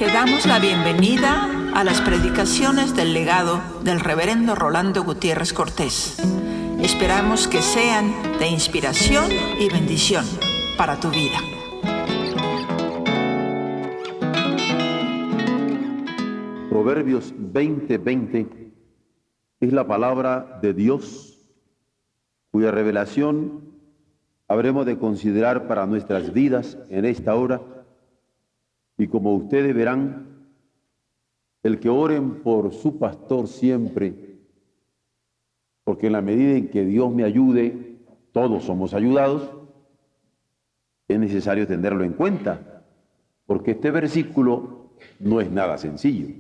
Te damos la bienvenida a las predicaciones del legado del reverendo Rolando Gutiérrez Cortés. Esperamos que sean de inspiración y bendición para tu vida. Proverbios 20:20 es la palabra de Dios, cuya revelación habremos de considerar para nuestras vidas en esta hora. Y como ustedes verán, el que oren por su pastor siempre, porque en la medida en que Dios me ayude, todos somos ayudados, es necesario tenerlo en cuenta, porque este versículo no es nada sencillo.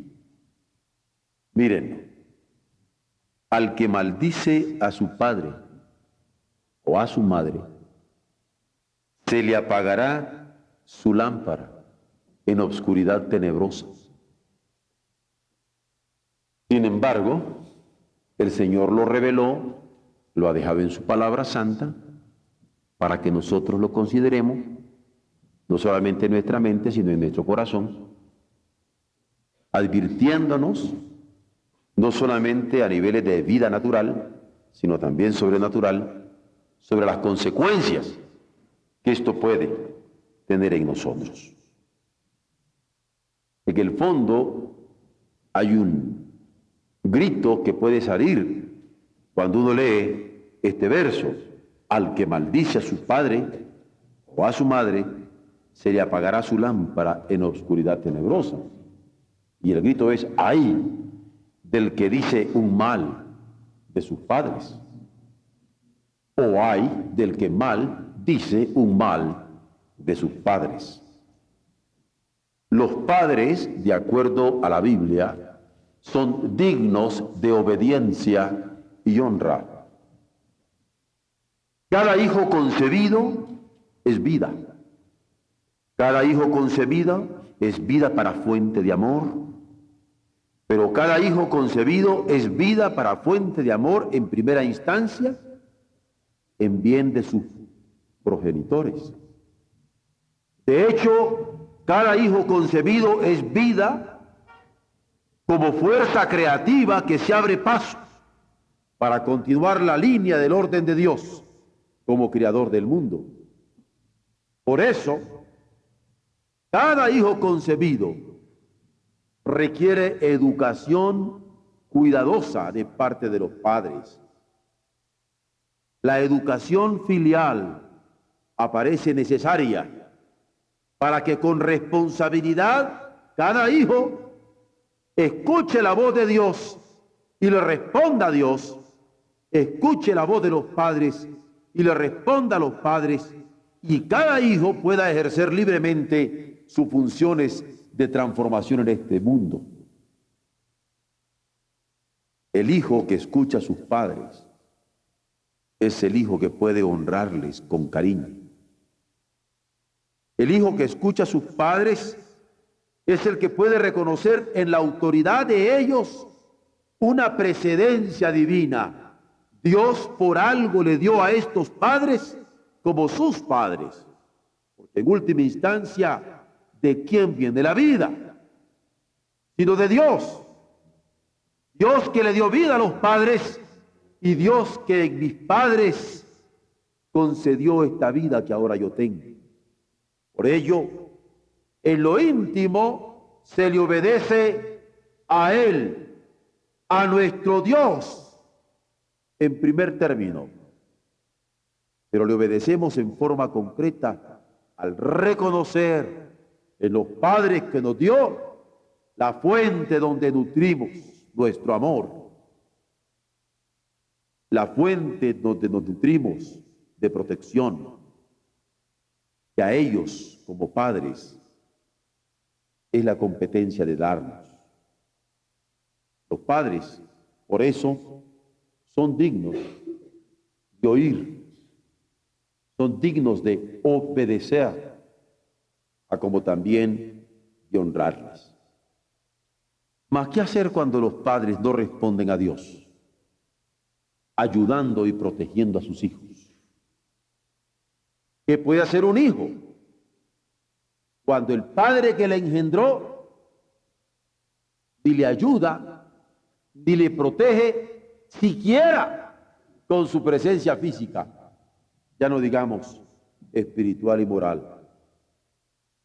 Miren, al que maldice a su padre o a su madre, se le apagará su lámpara en obscuridad tenebrosa. Sin embargo, el Señor lo reveló, lo ha dejado en su palabra santa, para que nosotros lo consideremos, no solamente en nuestra mente, sino en nuestro corazón, advirtiéndonos, no solamente a niveles de vida natural, sino también sobrenatural, sobre las consecuencias que esto puede tener en nosotros. En el fondo hay un grito que puede salir cuando uno lee este verso: al que maldice a su padre o a su madre, se le apagará su lámpara en obscuridad tenebrosa. Y el grito es: ¡ay del que dice un mal de sus padres! O ¡ay del que mal dice un mal de sus padres! Los padres, de acuerdo a la Biblia, son dignos de obediencia y honra. Cada hijo concebido es vida. Cada hijo concebido es vida para fuente de amor. Pero cada hijo concebido es vida para fuente de amor en primera instancia, en bien de sus progenitores. De hecho, cada hijo concebido es vida como fuerza creativa que se abre paso para continuar la línea del orden de Dios como creador del mundo. Por eso, cada hijo concebido requiere educación cuidadosa de parte de los padres. La educación filial aparece necesaria para que con responsabilidad cada hijo escuche la voz de Dios y le responda a Dios, escuche la voz de los padres y le responda a los padres, y cada hijo pueda ejercer libremente sus funciones de transformación en este mundo. El hijo que escucha a sus padres es el hijo que puede honrarles con cariño. El hijo que escucha a sus padres es el que puede reconocer en la autoridad de ellos una precedencia divina. Dios por algo le dio a estos padres como sus padres, porque en última instancia, ¿de quién viene la vida? Sino de Dios. Dios que le dio vida a los padres y Dios que en mis padres concedió esta vida que ahora yo tengo. Por ello, en lo íntimo se le obedece a Él, a nuestro Dios, en primer término. Pero le obedecemos en forma concreta al reconocer en los padres que nos dio la fuente donde nutrimos nuestro amor, la fuente donde nos nutrimos de protección, que a ellos como padres es la competencia de darnos. Los padres, por eso, son dignos de oír, son dignos de obedecer, a como también de honrarles. Mas, ¿qué hacer cuando los padres no responden a Dios, ayudando y protegiendo a sus hijos? ¿Qué puede hacer un hijo cuando el padre que le engendró ni le ayuda, ni le protege, siquiera con su presencia física, ya no digamos espiritual y moral.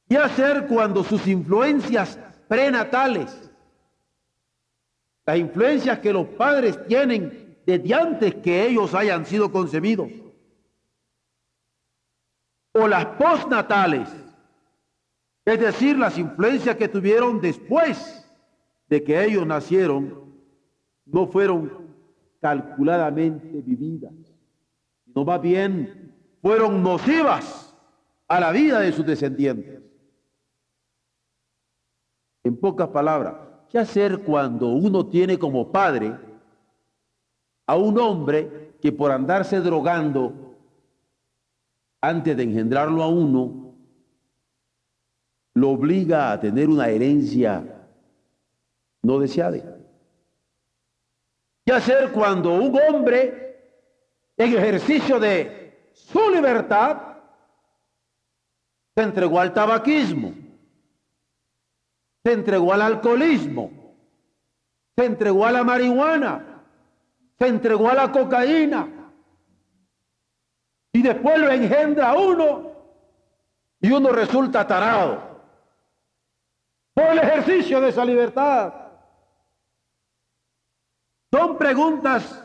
¿Qué hacer cuando sus influencias prenatales, las influencias que los padres tienen desde antes que ellos hayan sido concebidos, o las postnatales, es decir, las influencias que tuvieron después de que ellos nacieron, no fueron calculadamente vividas, sino más bien fueron nocivas a la vida de sus descendientes? En pocas palabras, ¿qué hacer cuando uno tiene como padre a un hombre que por andarse drogando antes de engendrarlo a uno, lo obliga a tener una herencia no deseada? ¿Qué hacer cuando un hombre, en ejercicio de su libertad, se entregó al tabaquismo, se entregó al alcoholismo, se entregó a la marihuana, se entregó a la cocaína, y después lo engendra a uno y uno resulta tarado por el ejercicio de esa libertad? Son preguntas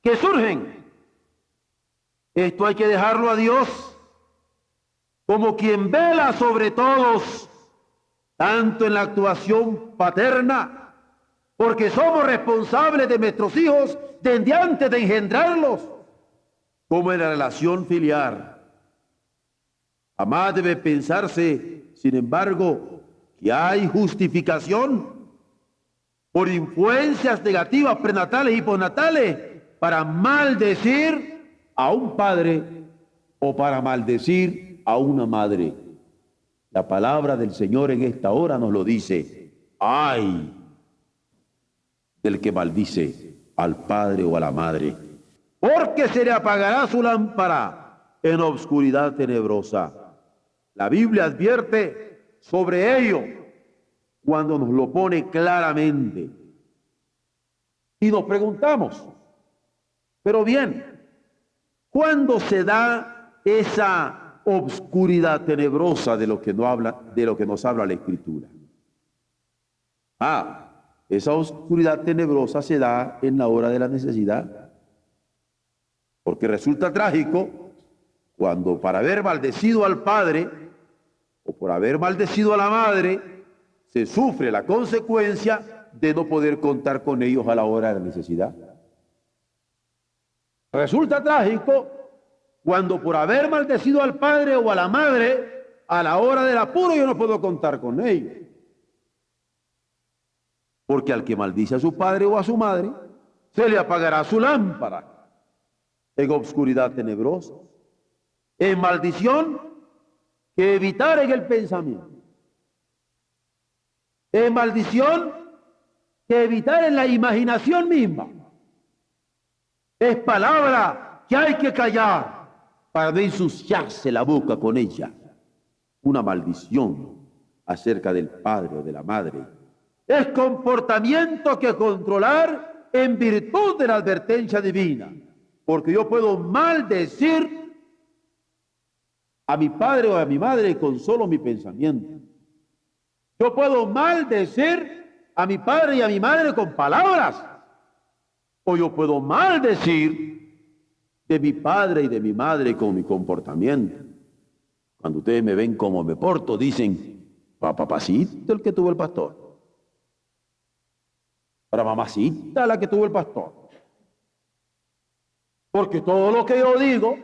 que surgen. Esto hay que dejarlo a Dios como quien vela sobre todos, tanto en la actuación paterna, porque somos responsables de nuestros hijos desde antes de engendrarlos, como en la relación filial. Jamás debe pensarse, sin embargo, que hay justificación por influencias negativas prenatales y postnatales para maldecir a un padre o para maldecir a una madre. La palabra del Señor en esta hora nos lo dice: ¡ay del que maldice al padre o a la madre! Porque se le apagará su lámpara en obscuridad tenebrosa. La Biblia advierte sobre ello cuando nos lo pone claramente. Y nos preguntamos, pero bien, ¿cuándo se da esa obscuridad tenebrosa de lo que nos habla la Escritura? Esa oscuridad tenebrosa se da en la hora de la necesidad. Porque resulta trágico cuando, para haber maldecido al padre o por haber maldecido a la madre, se sufre la consecuencia de no poder contar con ellos a la hora de la necesidad. Resulta trágico cuando, por haber maldecido al padre o a la madre, a la hora del apuro yo no puedo contar con ellos. Porque al que maldice a su padre o a su madre, se le apagará su lámpara en obscuridad tenebrosa. Es maldición que evitar en el pensamiento. Es maldición que evitar en la imaginación misma. Es palabra que hay que callar para no ensuciarse la boca con ella. Una maldición acerca del padre o de la madre. Es comportamiento que controlar en virtud de la advertencia divina. Porque yo puedo maldecir a mi padre o a mi madre con solo mi pensamiento. Yo puedo maldecir a mi padre y a mi madre con palabras. O yo puedo maldecir de mi padre y de mi madre con mi comportamiento. Cuando ustedes me ven como me porto, dicen: papacito el que tuvo el pastor. Para mamacita la que tuvo el pastor. Porque todo lo que yo digo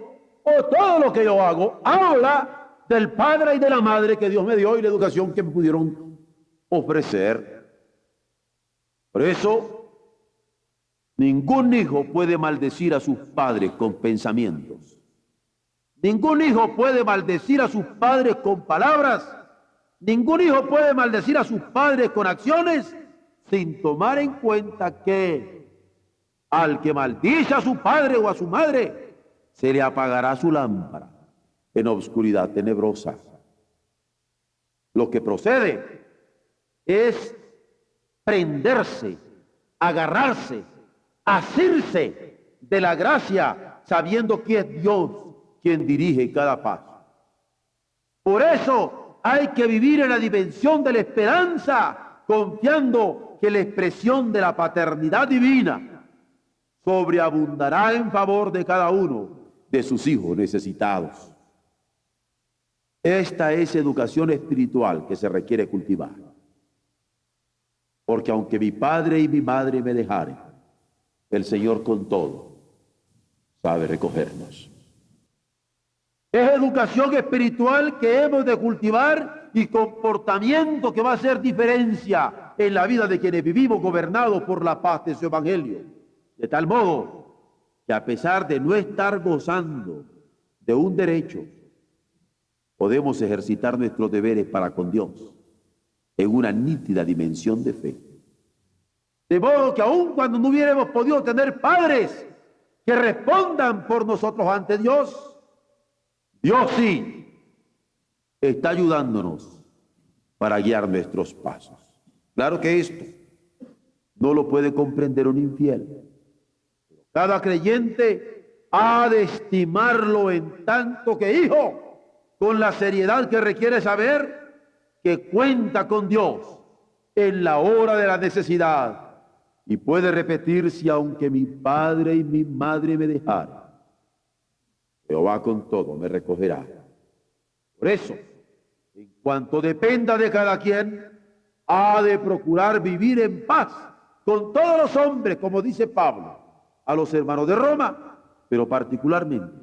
o todo lo que yo hago habla del padre y de la madre que Dios me dio y la educación que me pudieron ofrecer. Por eso, ningún hijo puede maldecir a sus padres con pensamientos. Ningún hijo puede maldecir a sus padres con palabras. Ningún hijo puede maldecir a sus padres con acciones sin tomar en cuenta que al que maldice a su padre o a su madre, se le apagará su lámpara en obscuridad tenebrosa. Lo que procede es prenderse, agarrarse, asirse de la gracia, sabiendo que es Dios quien dirige cada paso. Por eso hay que vivir en la dimensión de la esperanza, confiando que la expresión de la paternidad divina sobreabundará en favor de cada uno de sus hijos necesitados. Esta es educación espiritual que se requiere cultivar. Porque aunque mi padre y mi madre me dejaren, el Señor con todo sabe recogernos. Es educación espiritual que hemos de cultivar y comportamiento que va a hacer diferencia en la vida de quienes vivimos gobernados por la paz de su evangelio. De tal modo que a pesar de no estar gozando de un derecho, podemos ejercitar nuestros deberes para con Dios en una nítida dimensión de fe. De modo que aun cuando no hubiéramos podido tener padres que respondan por nosotros ante Dios, Dios sí está ayudándonos para guiar nuestros pasos. Claro que esto no lo puede comprender un infiel. Cada creyente ha de estimarlo en tanto que hijo, con la seriedad que requiere saber que cuenta con Dios en la hora de la necesidad y puede repetir: si aunque mi padre y mi madre me dejaran, Jehová con todo me recogerá. Por eso, en cuanto dependa de cada quien, ha de procurar vivir en paz con todos los hombres, como dice Pablo a los hermanos de Roma, pero particularmente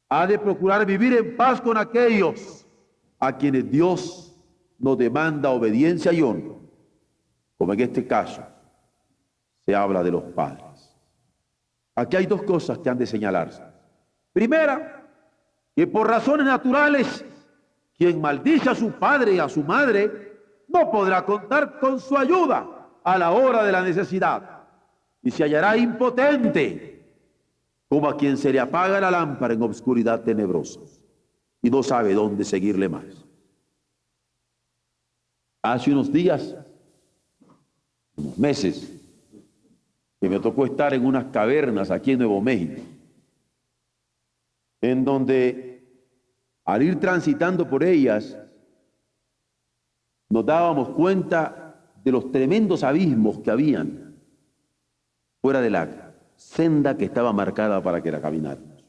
ha de procurar vivir en paz con aquellos a quienes Dios nos demanda obediencia y honra, como en este caso se habla de los padres. Aquí hay dos cosas que han de señalarse. Primera, que por razones naturales, quien maldice a su padre y a su madre no podrá contar con su ayuda a la hora de la necesidad y se hallará impotente, como a quien se le apaga la lámpara en obscuridad tenebrosa y no sabe dónde seguirle más. Hace unos días, unos meses, que me tocó estar en unas cavernas aquí en Nuevo México, en donde al ir transitando por ellas nos dábamos cuenta de los tremendos abismos que habían fuera de la senda que estaba marcada para que la camináramos.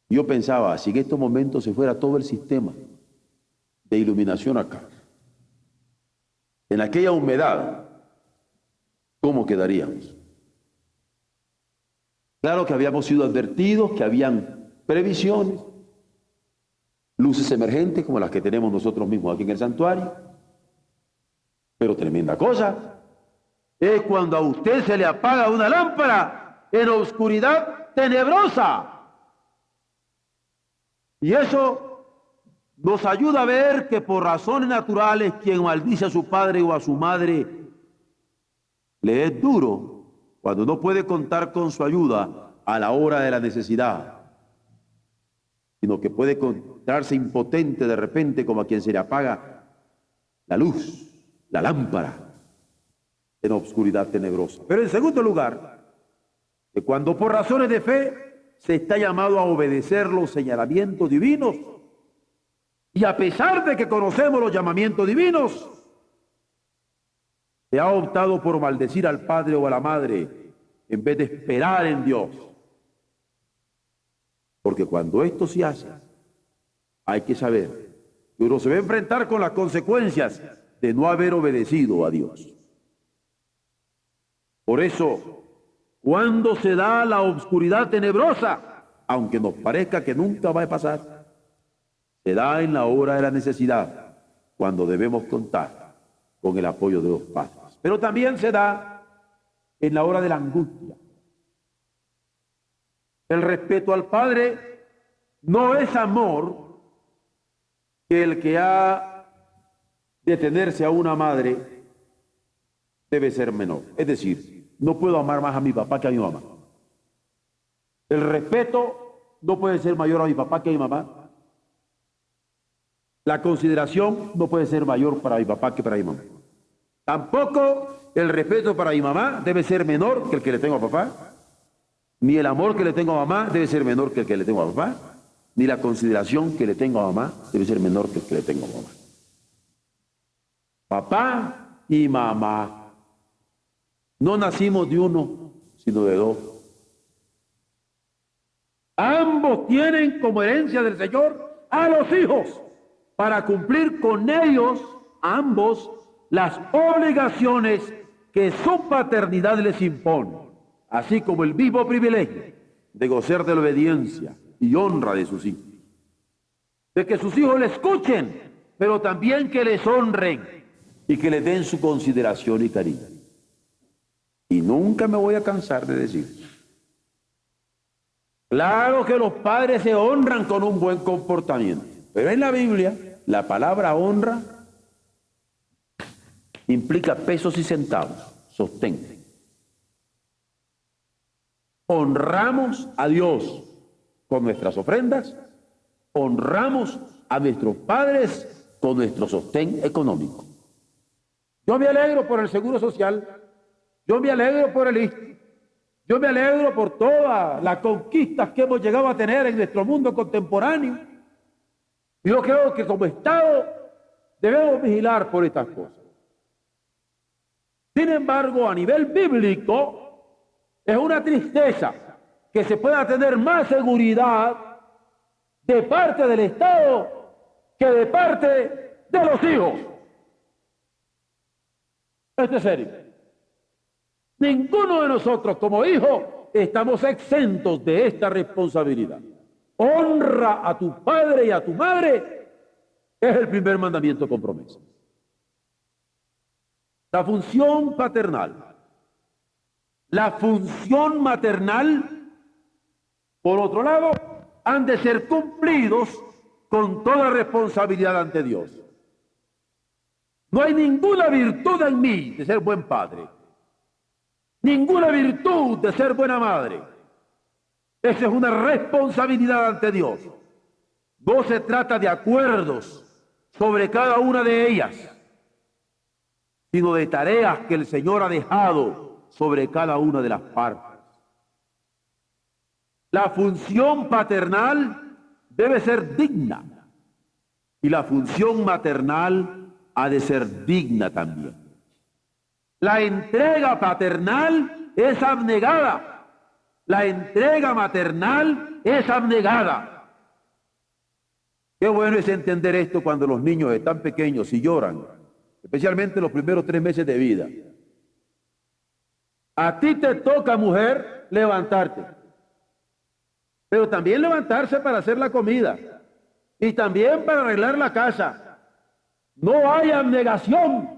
Yo pensaba, si en estos momentos se fuera todo el sistema de iluminación acá, en aquella humedad, ¿cómo quedaríamos? Claro que habíamos sido advertidos, que habían previsiones, luces emergentes como las que tenemos nosotros mismos aquí en el santuario, pero tremenda cosa es cuando a usted se le apaga una lámpara en oscuridad tenebrosa. Y eso nos ayuda a ver que por razones naturales quien maldice a su padre o a su madre le es duro cuando no puede contar con su ayuda a la hora de la necesidad, sino que puede encontrarse impotente de repente como a quien se le apaga la luz, la lámpara, en obscuridad tenebrosa. Pero en segundo lugar, que cuando por razones de fe se está llamado a obedecer los señalamientos divinos, y a pesar de que conocemos los llamamientos divinos, se ha optado por maldecir al padre o a la madre en vez de esperar en Dios. Porque cuando esto se hace, hay que saber que uno se va a enfrentar con las consecuencias de no haber obedecido a Dios. Por eso, cuando se da la oscuridad tenebrosa, aunque nos parezca que nunca va a pasar, se da en la hora de la necesidad, cuando debemos contar con el apoyo de los padres. Pero también se da en la hora de la angustia. El respeto al padre no es amor que el que ha de tenerse a una madre debe ser menor. Es decir, no puedo amar más a mi papá que a mi mamá. El respeto no puede ser mayor a mi papá que a mi mamá. La consideración no puede ser mayor para mi papá que para mi mamá. Tampoco el respeto para mi mamá debe ser menor que el que le tengo a papá, ni el amor que le tengo a mamá debe ser menor que el que le tengo a papá, ni la consideración que le tengo a mamá debe ser menor que el que le tengo a mamá. Papá y mamá no nacimos de uno, sino de dos. Ambos tienen como herencia del Señor a los hijos para cumplir con ellos, ambos, las obligaciones que su paternidad les impone, así como el mismo privilegio de gozar de la obediencia y honra de sus hijos. De que sus hijos le escuchen, pero también que les honren y que les den su consideración y cariño. Y nunca me voy a cansar de decir, claro que los padres se honran con un buen comportamiento, pero en la Biblia la palabra honra implica pesos y centavos, sostén. Honramos a Dios con nuestras ofrendas, honramos a nuestros padres con nuestro sostén económico. Yo me alegro por el Seguro Social, yo me alegro por el ISSSTE, yo me alegro por todas las conquistas que hemos llegado a tener en nuestro mundo contemporáneo. Yo creo que como Estado debemos vigilar por estas cosas. Sin embargo, a nivel bíblico, es una tristeza que se pueda tener más seguridad de parte del Estado que de parte de los hijos. Esto es serio. Ninguno de nosotros como hijo estamos exentos de esta responsabilidad. Honra a tu padre y a tu madre es el primer mandamiento con promesa. La función paternal. La función maternal, por otro lado, han de ser cumplidos con toda responsabilidad ante Dios. No hay ninguna virtud en mí de ser buen padre, ninguna virtud de ser buena madre. Esa es una responsabilidad ante Dios. No se trata de acuerdos sobre cada una de ellas, sino de tareas que el Señor ha dejado sobre cada una de las partes. La función paternal debe ser digna y la función maternal ha de ser digna también. La entrega paternal es abnegada. La entrega maternal es abnegada. Qué bueno es entender esto cuando los niños están pequeños y lloran, especialmente los primeros 3 meses de vida. A ti te toca, mujer, levantarte, pero también levantarse para hacer la comida y también para arreglar la casa. No hay abnegación.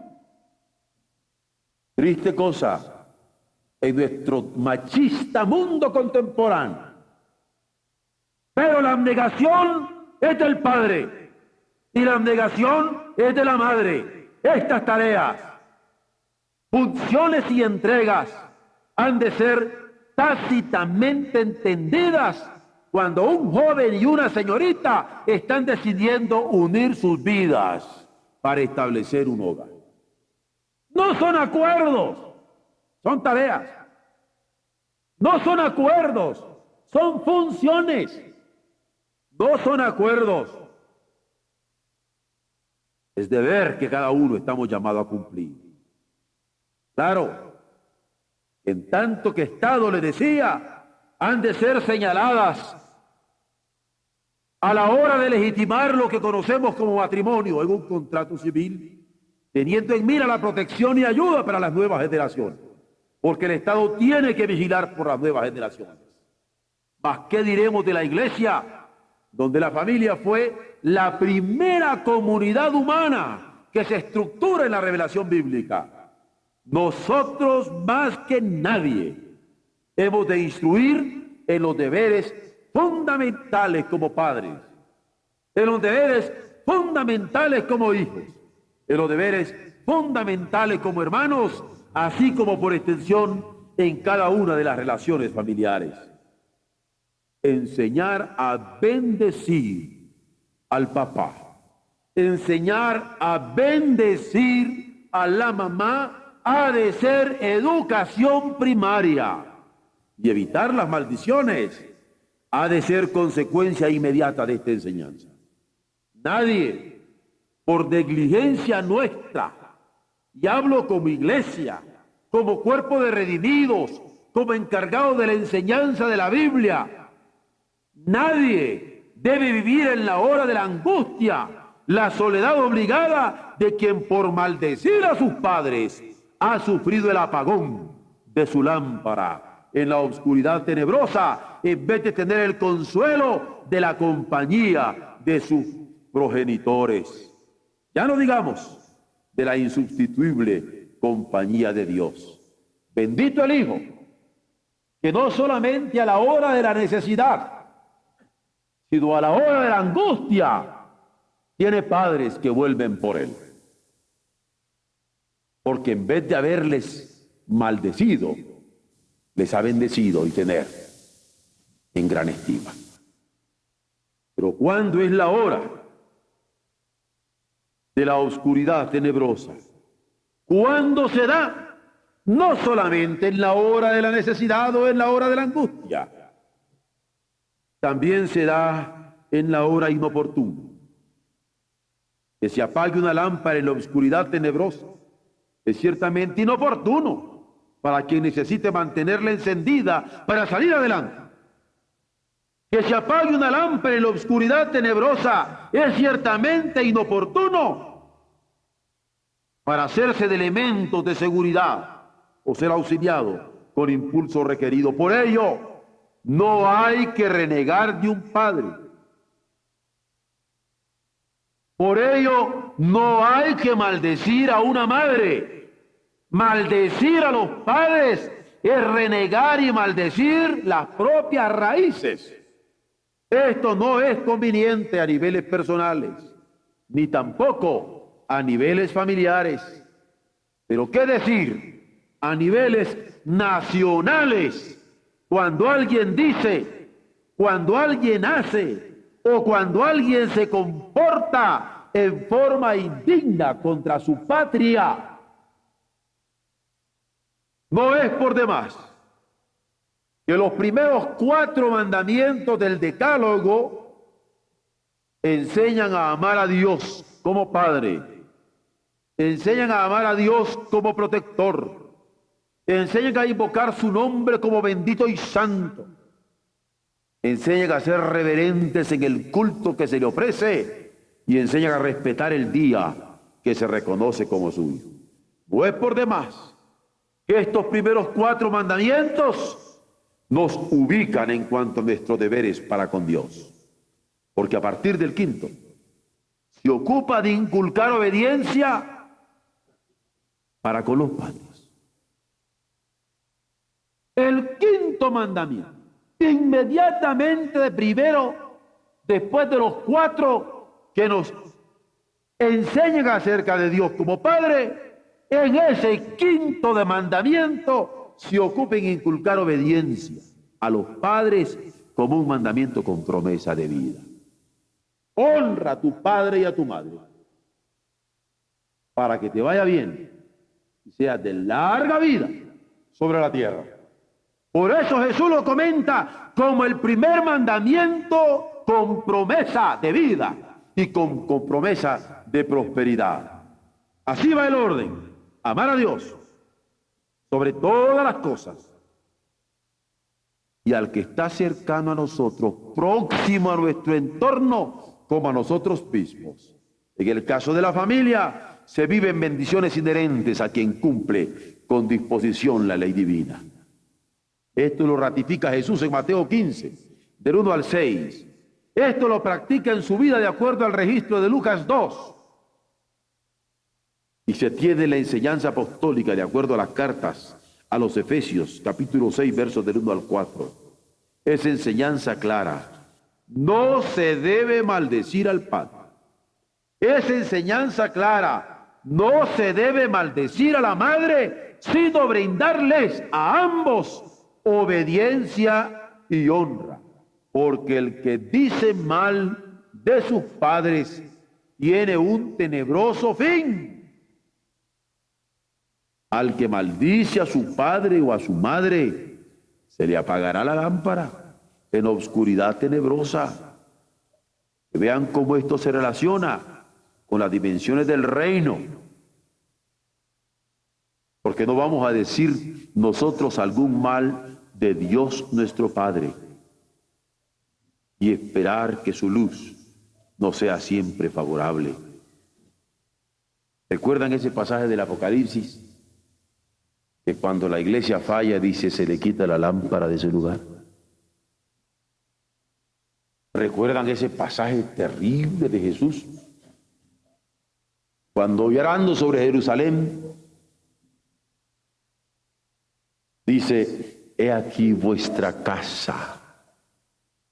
Triste cosa en nuestro machista mundo contemporáneo. Pero la abnegación es del padre y la abnegación es de la madre. Estas tareas, funciones y entregas han de ser tácitamente entendidas cuando un joven y una señorita están decidiendo unir sus vidas para establecer un hogar. No son acuerdos, son tareas. No son acuerdos, son funciones. No son acuerdos. Es deber que cada uno estamos llamados a cumplir. Claro, en tanto que Estado le decía, han de ser señaladas a la hora de legitimar lo que conocemos como matrimonio en un contrato civil, teniendo en mira la protección y ayuda para las nuevas generaciones, porque el Estado tiene que vigilar por las nuevas generaciones. Mas, ¿qué diremos de la Iglesia, donde la familia fue la primera comunidad humana que se estructura en la revelación bíblica? Nosotros, más que nadie, hemos de instruir en los deberes fundamentales como padres, en los deberes fundamentales como hijos, en los deberes fundamentales como hermanos, así como por extensión en cada una de las relaciones familiares. Enseñar a bendecir al papá, enseñar a bendecir a la mamá ha de ser educación primaria. Y evitar las maldiciones ha de ser consecuencia inmediata de esta enseñanza. Nadie, por negligencia nuestra, y hablo como iglesia, como cuerpo de redimidos, como encargado de la enseñanza de la Biblia, nadie debe vivir en la hora de la angustia, la soledad obligada de quien por maldecir a sus padres ha sufrido el apagón de su lámpara en la oscuridad tenebrosa, en vez de tener el consuelo de la compañía de sus progenitores. Ya no digamos de la insustituible compañía de Dios. Bendito el Hijo, que no solamente a la hora de la necesidad, sino a la hora de la angustia, tiene padres que vuelven por él. Porque en vez de haberles maldecido, les ha bendecido y tener en gran estima. Pero ¿cuándo es la hora de la oscuridad tenebrosa? ¿Cuándo se da? No solamente en la hora de la necesidad o en la hora de la angustia, también se da en la hora inoportuna. Que se apague una lámpara en la oscuridad tenebrosa es ciertamente inoportuno para quien necesite mantenerla encendida para salir adelante. Que se apague una lámpara en la oscuridad tenebrosa es ciertamente inoportuno para hacerse de elementos de seguridad o ser auxiliado con impulso requerido. Por ello, no hay que renegar de un padre. Por ello, no hay que maldecir a una madre. Maldecir a los padres es renegar y maldecir las propias raíces. Esto no es conveniente a niveles personales, ni tampoco a niveles familiares. Pero ¿qué decir a niveles nacionales? Cuando alguien dice, cuando alguien hace, o cuando alguien se comporta en forma indigna contra su patria, no es por demás que los primeros 4 mandamientos del Decálogo enseñan a amar a Dios como Padre, enseñan a amar a Dios como protector, enseñan a invocar su nombre como bendito y santo, enseñan a ser reverentes en el culto que se le ofrece y enseñan a respetar el día que se reconoce como suyo. No es por demás que estos primeros 4 mandamientos nos ubican en cuanto a nuestros deberes para con Dios. Porque a partir del 5º se ocupa de inculcar obediencia para con los padres. El 5º mandamiento, inmediatamente de primero, después de los 4 que nos enseñan acerca de Dios como Padre, en ese 5º de mandamiento se ocupa en inculcar obediencia a los padres como un mandamiento con promesa de vida. Honra a tu padre y a tu madre para que te vaya bien y seas de larga vida sobre la tierra. Por eso Jesús lo comenta como el primer mandamiento con promesa de vida y con promesa de prosperidad. Así va el orden: amar a Dios sobre todas las cosas y al que está cercano a nosotros, próximo a nuestro entorno, como a nosotros mismos. En el caso de la familia, se viven bendiciones inherentes a quien cumple con disposición la ley divina. Esto lo ratifica Jesús en Mateo 15, del 1 al 6. Esto lo practica en su vida de acuerdo al registro de Lucas 2. Y se tiene la enseñanza apostólica de acuerdo a las cartas a los Efesios, capítulo 6, versos del 1 al 4. Es enseñanza clara. No se debe maldecir al padre. Es enseñanza clara. No se debe maldecir a la madre, sino brindarles a ambos obediencia y honra. Porque el que dice mal de sus padres tiene un tenebroso fin. Al que maldice a su padre o a su madre, se le apagará la lámpara en obscuridad tenebrosa. Vean cómo esto se relaciona con las dimensiones del reino. Porque no vamos a decir nosotros algún mal de Dios nuestro Padre y esperar que su luz nos sea siempre favorable. ¿Recuerdan ese pasaje del Apocalipsis? Que cuando la iglesia falla, dice, se le quita la lámpara de su lugar. ¿Recuerdan ese pasaje terrible de Jesús? Cuando llorando sobre Jerusalén, dice, he aquí vuestra casa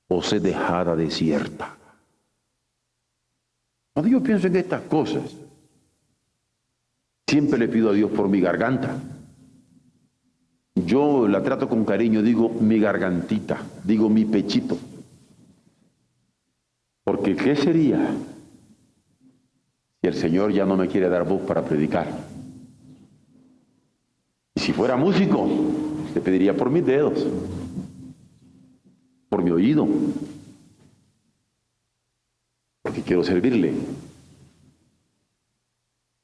os he dejada desierta. Cuando yo pienso en estas cosas, siempre le pido a Dios por mi garganta. Yo la trato con cariño, digo mi gargantita, digo mi pechito. Porque ¿qué sería si el Señor ya no me quiere dar voz para predicar? Y si fuera músico, le pediría por mis dedos, por mi oído, porque quiero servirle.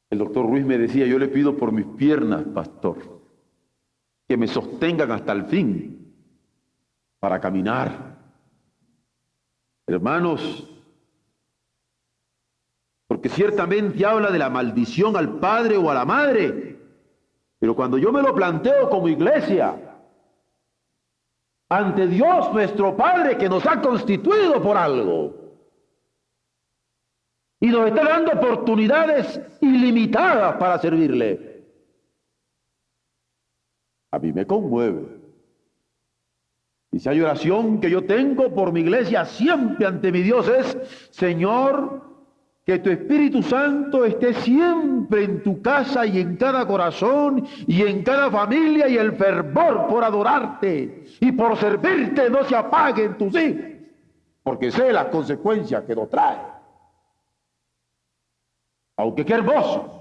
El doctor Ruiz me decía, yo le pido por mis piernas, pastor, que me sostengan hasta el fin para caminar. Hermanos, porque ciertamente habla de la maldición al padre o a la madre, pero cuando yo me lo planteo como iglesia, ante Dios nuestro Padre que nos ha constituido por algo, y nos está dando oportunidades ilimitadas para servirle, a mí me conmueve. Y si hay oración que yo tengo por mi iglesia siempre ante mi Dios es, Señor, que tu Espíritu Santo esté siempre en tu casa y en cada corazón y en cada familia, y el fervor por adorarte y por servirte no se apague en tus hijos, porque sé las consecuencias que nos trae. Aunque qué hermoso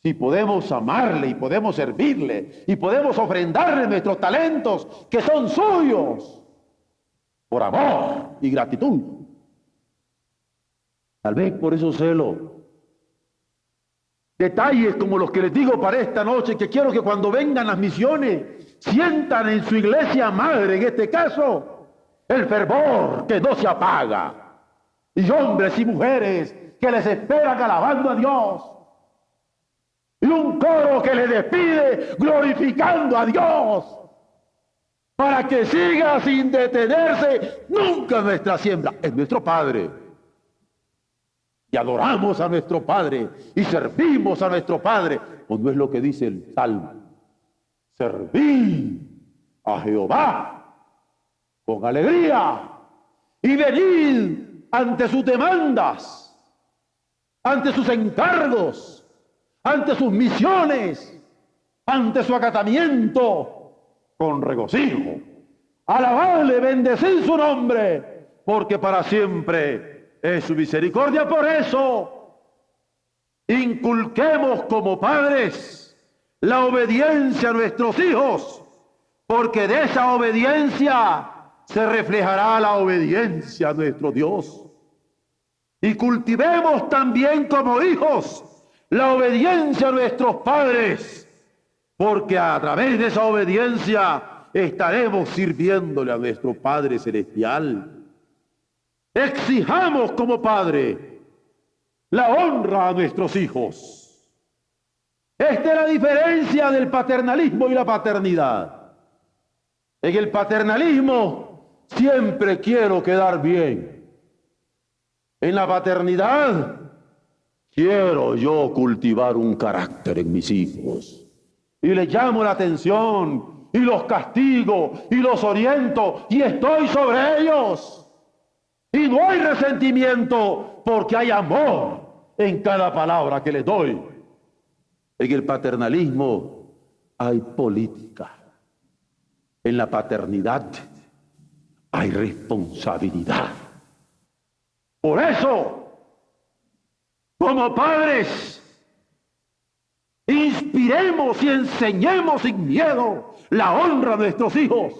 si podemos amarle y podemos servirle y podemos ofrendarle nuestros talentos que son suyos por amor y gratitud. Tal vez por eso celo. Detalles como los que les digo para esta noche, que quiero que cuando vengan las misiones sientan en su iglesia madre, en este caso, el fervor que no se apaga. Y hombres y mujeres que les esperan alabando a Dios. Y un coro que les despide glorificando a Dios. Para que siga sin detenerse nunca nuestra siembra. Es nuestro Padre. Y adoramos a nuestro Padre y servimos a nuestro Padre. ¿O no es lo que dice el Salmo? Servid a Jehová con alegría y venid ante sus demandas, ante sus encargos, ante sus misiones, ante su acatamiento con regocijo. Alabadle, bendecid su nombre, porque para siempre es su misericordia. Por eso, inculquemos como padres la obediencia a nuestros hijos, porque de esa obediencia se reflejará la obediencia a nuestro Dios. Y cultivemos también como hijos la obediencia a nuestros padres, porque a través de esa obediencia estaremos sirviéndole a nuestro Padre Celestial. Exijamos como padre la honra a nuestros hijos. Esta es la diferencia del paternalismo y la paternidad. En el paternalismo siempre quiero quedar bien. En la paternidad quiero yo cultivar un carácter en mis hijos. Y les llamo la atención y los castigo y los oriento y estoy sobre ellos. Y no hay resentimiento porque hay amor en cada palabra que les doy. En el paternalismo hay política. En la paternidad hay responsabilidad. Por eso, como padres, inspiremos y enseñemos sin miedo la honra a nuestros hijos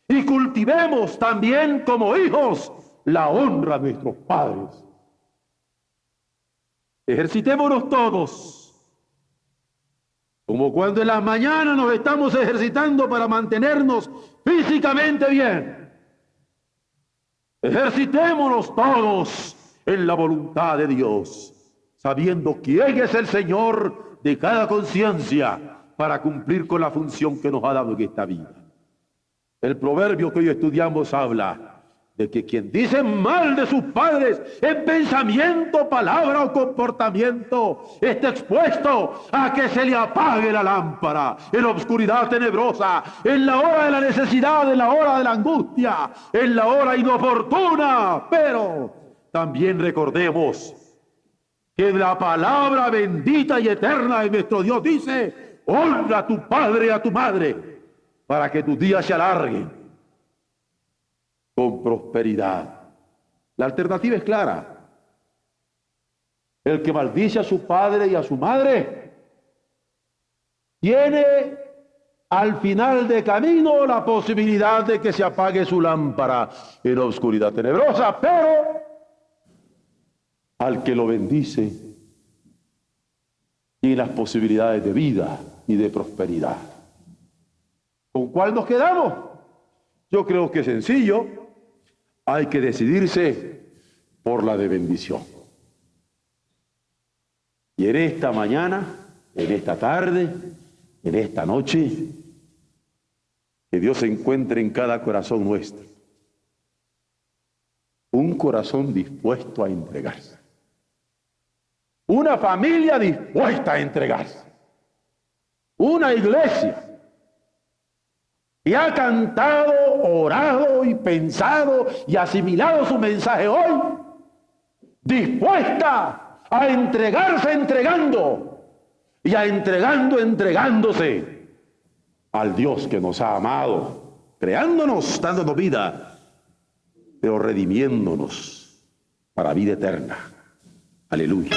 y cultivemos también como hijos la honra a nuestros padres. Ejercitémonos todos, como cuando en las mañanas nos estamos ejercitando para mantenernos físicamente bien. Ejercitémonos todos en la voluntad de Dios, sabiendo quién es el Señor de cada conciencia para cumplir con la función que nos ha dado en esta vida. El proverbio que hoy estudiamos habla de que quien dice mal de sus padres en pensamiento, palabra o comportamiento está expuesto a que se le apague la lámpara en la oscuridad tenebrosa, en la hora de la necesidad, en la hora de la angustia, en la hora inoportuna. Pero también recordemos que la palabra bendita y eterna de nuestro Dios dice: honra a tu padre y a tu madre para que tus días se alarguen con prosperidad. La alternativa es clara. El que maldice a su padre y a su madre tiene al final de camino la posibilidad de que se apague su lámpara en la oscuridad tenebrosa, pero al que lo bendice tiene las posibilidades de vida y de prosperidad. ¿Con cuál nos quedamos? Yo creo que es sencillo. Hay que decidirse por la de bendición. Y en esta mañana, en esta tarde, en esta noche, que Dios se encuentre en cada corazón nuestro un corazón dispuesto a entregarse. Una familia dispuesta a entregarse. Una iglesia y ha cantado, orado y pensado y asimilado su mensaje hoy, dispuesta a entregarse entregando y a entregándose al Dios que nos ha amado, creándonos, dándonos vida, pero redimiéndonos para vida eterna. Aleluya.